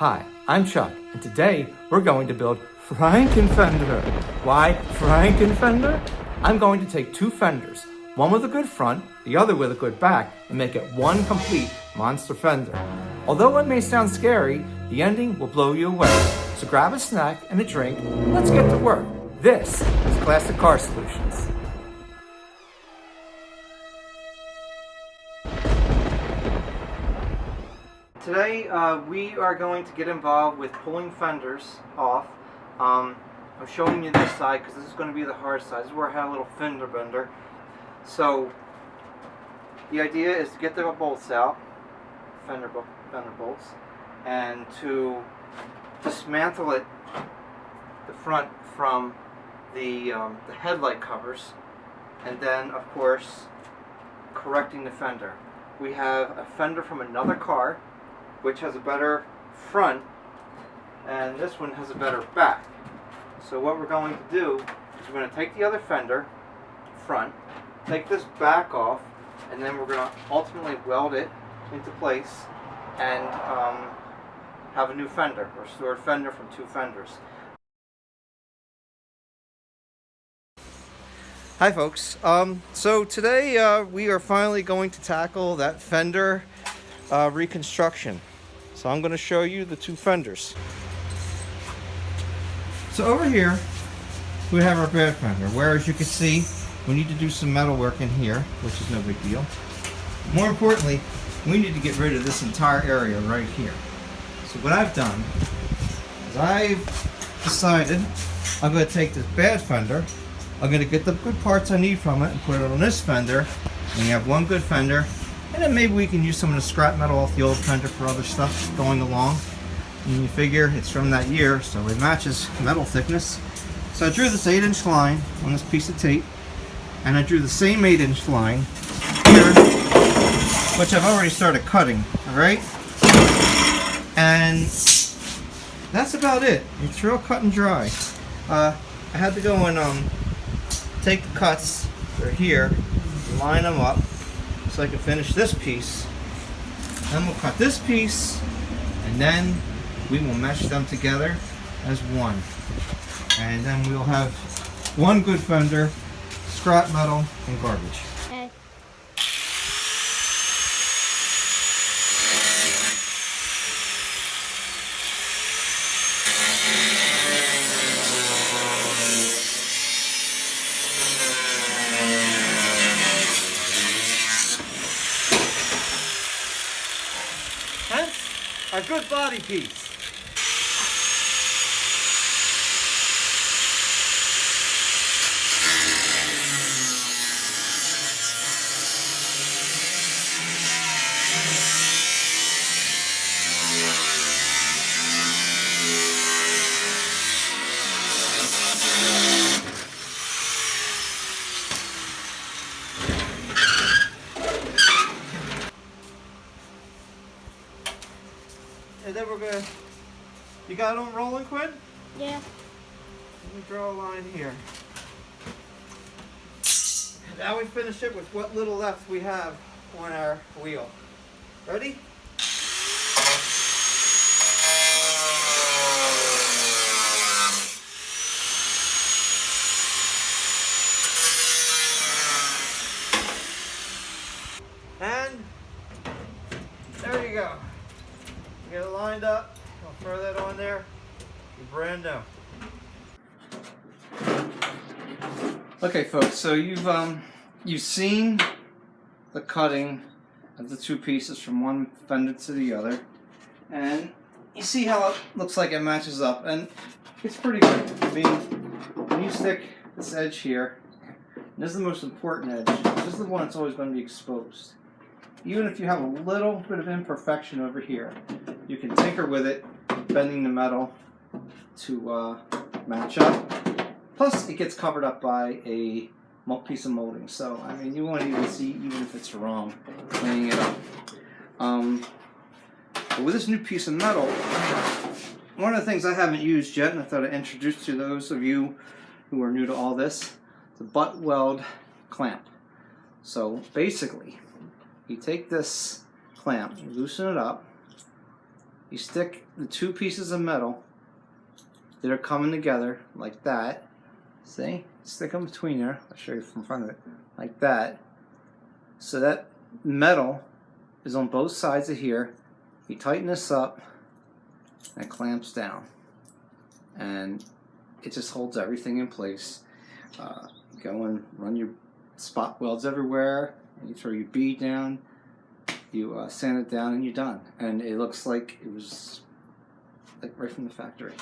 Hi, I'm Chuck, and today we're going to build Franken Fender. Why Franken Fender? I'm going to take two Fenders, one with a good front, the other with a good back, and make it one complete monster Fender. Although it may sound scary, the ending will blow you away. So grab a snack and a drink, and let's get to work. This is Classic Car Solutions. Today we are going to get involved with pulling fenders off. I'm showing you this side because this is going to be the hard side. This is where I had a little fender bender. So the idea is to get the bolts out, fender bolts, and to dismantle it, the front from the headlight covers, and then of course correcting the fender. We have a fender from another car which has a better front, and this one has a better back. So what we're going to do is we're going to take the other fender front, take this back off, and then we're going to ultimately weld it into place and have a new fender, or store a fender from two fenders. Hi folks, so today we are finally going to tackle that fender reconstruction. So I'm going to show you the two fenders. So over here we have our bad fender, where as you can see we need to do some metal work in here, which is no big deal. More importantly, we need to get rid of this entire area right here. So what I've done is I've decided I'm going to take this bad fender, I'm going to get the good parts I need from it and put it on this fender, and you have one good fender. And then maybe we can use some of the scrap metal off the old fender for other stuff going along. And you figure it's from that year, so it matches metal thickness. So I drew this 8-inch line on this piece of tape, and I drew the same 8-inch line here, which I've already started cutting. Alright? And that's about it. It's real cut and dry. I had to go and take the cuts that are here, line them up, so I can finish this piece. Then we'll cut this piece, and then we will mesh them together as one. And then we'll have one good fender, scrap metal, and garbage. Okay. A good body piece. And then we're gonna, you got it on rolling, Quinn? Yeah. Let me draw a line here. And now we finish it with what little left we have on our wheel. Ready? And there you go. Get it lined up, I'll throw that on there, you're brand new. Okay folks, so you've seen the cutting of the two pieces from one fender to the other, and you see how it looks like it matches up, and it's pretty good. I mean, when you stick this edge here, and this is the most important edge, this is the one that's always going to be exposed. Even if you have a little bit of imperfection over here, you can tinker with it, bending the metal to match up. Plus, it gets covered up by a piece of molding. So, I mean, you won't even see, even if it's wrong, cleaning it up. But with this new piece of metal, one of the things I haven't used yet, and I thought I'd introduce to those of you who are new to all this, the butt weld clamp. So, basically, you take this clamp, you loosen it up, you stick the two pieces of metal that are coming together like that. See? Stick them between there. I'll show you from front of it. Like that. So that metal is on both sides of here. You tighten this up and it clamps down. And it just holds everything in place. Go and run your spot welds everywhere. And you throw your bead down. You sand it down and you're done. And it looks like it was like right from the factory.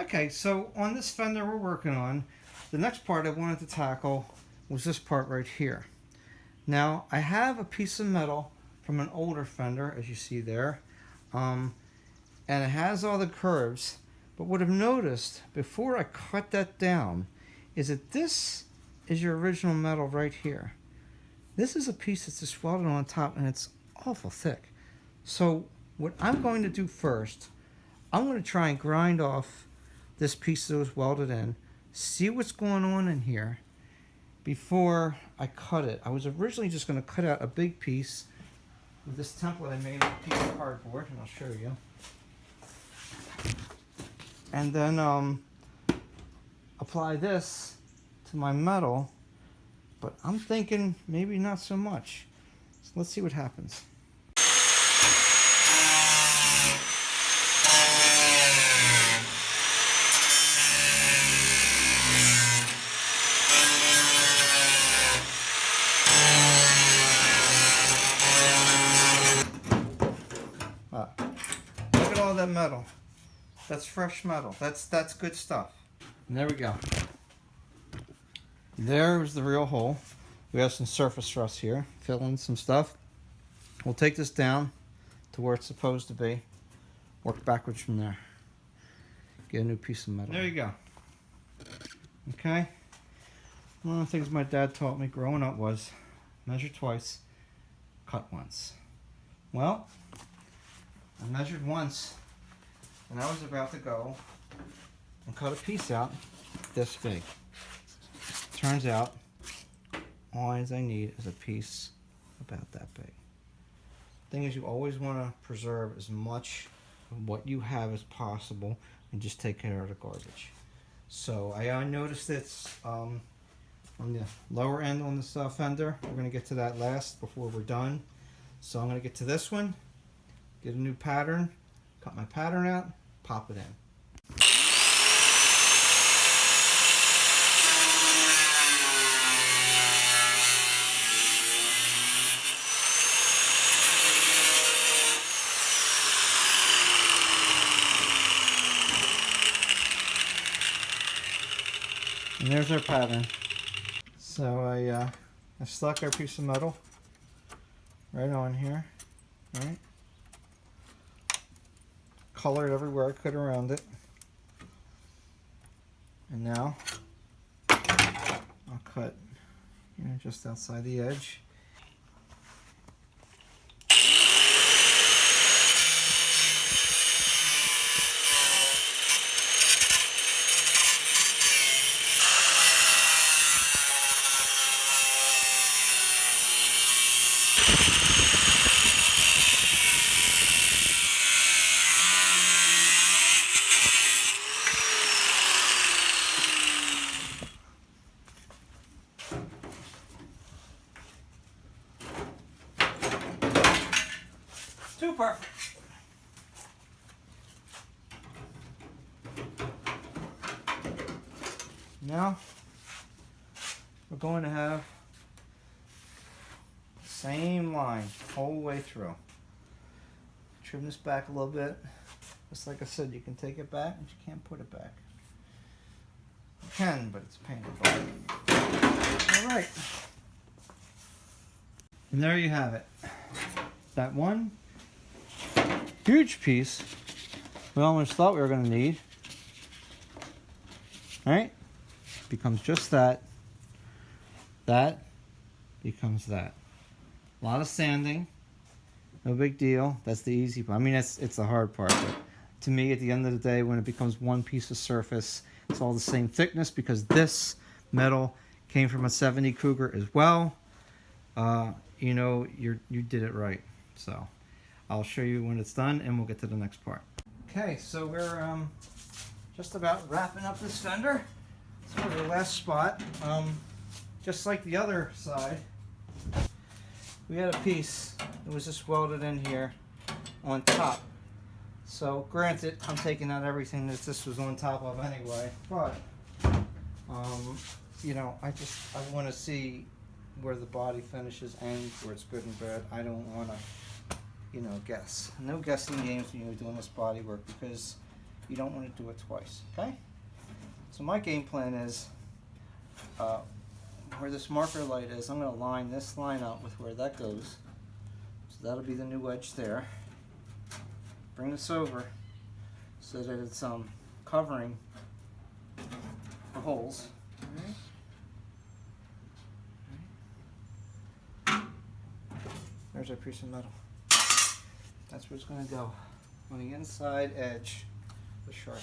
Okay, so on this Fender we're working on, the next part I wanted to tackle was this part right here. Now, I have a piece of metal from an older Fender, as you see there, and it has all the curves, but what I've noticed before I cut that down is that this is your original metal right here. This is a piece that's just welded on top and it's awful thick. So what I'm going to do first, I'm going to try and grind off this piece that was welded in, see what's going on in here before I cut it. I was originally just going to cut out a big piece with this template I made with a piece of cardboard, and I'll show you. And then apply this to my metal, but I'm thinking maybe not so much. So let's see what happens. Look at all that metal. That's fresh metal. That's good stuff. And there we go. There's the real hole. We have some surface rust here. Fill in some stuff. We'll take this down to where it's supposed to be. Work backwards from there. Get a new piece of metal. There you go. Okay. One of the things my dad taught me growing up was measure twice, cut once. Well, I measured once and I was about to go and cut a piece out this big. Turns out all I need is a piece about that big. Thing is, you always want to preserve as much of what you have as possible and just take care of the garbage. So I noticed it's on the lower end on this Fender. We're going to get to that last before we're done. So I'm going to get to this one, get a new pattern, cut my pattern out, pop it in. And there's our pattern. So I stuck our piece of metal right on here, right? Colored everywhere I could around it. And now I'll cut, just outside the edge. Too perfect. Now we're going to have the same line whole way through. Trim this back a little bit. Just like I said, you can take it back, but you can't put it back. You can, but it's a pain in the butt. All right. And there you have it. That one huge piece we almost thought we were going to need, right, becomes just that. That becomes that. A lot of sanding, no big deal. That's the easy part. I mean, it's the hard part, but to me, at the end of the day, when it becomes one piece of surface, it's all the same thickness because this metal came from a 70 Cougar as well. You did it right. So I'll show you when it's done and we'll get to the next part. Okay, so we're just about wrapping up this fender. This was the last spot. Just like the other side, we had a piece that was just welded in here on top. So granted, I'm taking out everything that this was on top of anyway, but I want to see where the body finishes and where it's good and bad. I don't want to guess. No guessing games when you're doing this body work because you don't want to do it twice, okay? So my game plan is where this marker light is, I'm going to line this line up with where that goes. So that'll be the new edge there. Bring this over so that it's covering the holes. There's our piece of metal. That's where it's going to go, on the inside edge of the sharp.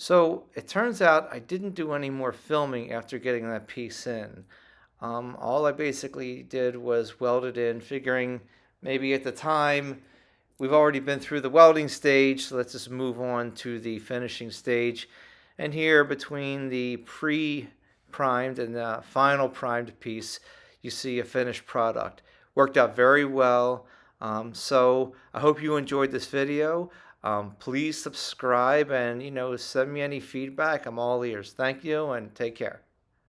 So it turns out I didn't do any more filming after getting that piece in. All I basically did was weld it in, figuring maybe at the time we've already been through the welding stage, so let's just move on to the finishing stage. And here between the pre-primed and the final primed piece, you see a finished product. Worked out very well. So I hope you enjoyed this video. Please subscribe and send me any feedback. I'm all ears. Thank you and take care.